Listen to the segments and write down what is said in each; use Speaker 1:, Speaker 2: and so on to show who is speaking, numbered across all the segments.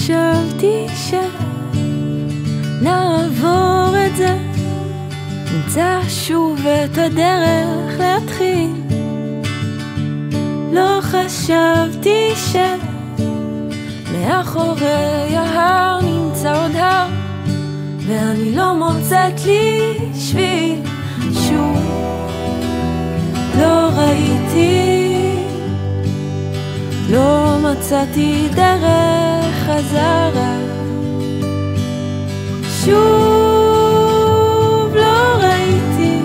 Speaker 1: חשבתי שנעבור את זה, נמצא שוב את הדרך להתחיל. לא חשבתי שמאחורי ההר נמצא עוד הר, ואני לא מוצאת לי שביל. שוב לא ראיתי, לא מצאתי דרך חזרה. שוב לא ראיתי,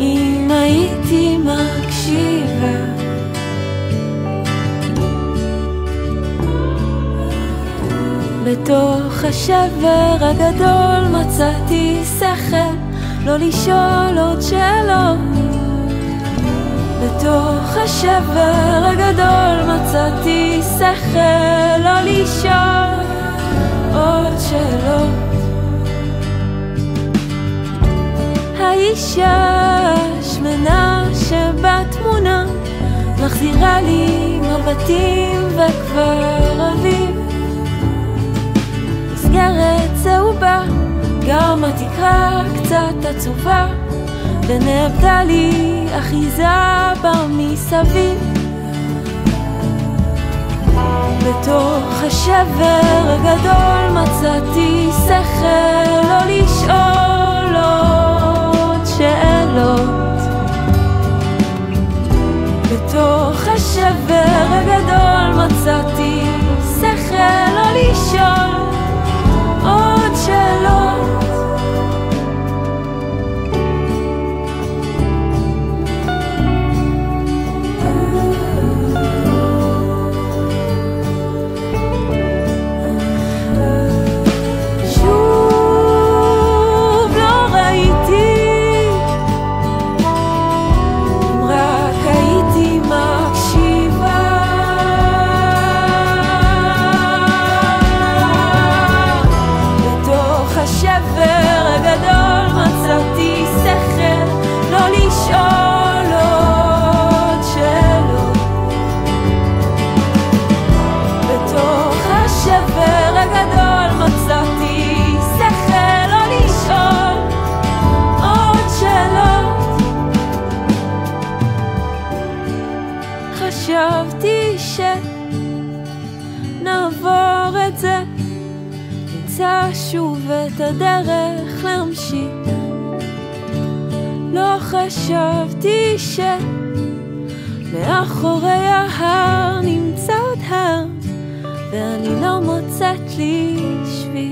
Speaker 1: אם הייתי מקשיבה. בתוך השבר הגדול מצאתי שכל לא לשאול עוד שאלות. בתוך השבר הגדול מצאתי שכל לא לשאול עוד שאלות. האישה השמנה שבתמונה מחזירה לי מבטים וכבר אביב. מסגרת צהובה, גם התקרה קצת עצובה, ונאבדה לי אחיזה במסביב. בתוך השבר הגדול מצאתי שכל לא לשאול עוד שאלות. בתוך השבר הגדול מצאתי שכל לא לשאול עוד שאלות. חשבתי שנעבור את זה, נמצא שוב את הדרך להמשיך. לא חשבתי שמאחורי ההר נמצא עוד הר, ואני לא מוצאת לי שביל.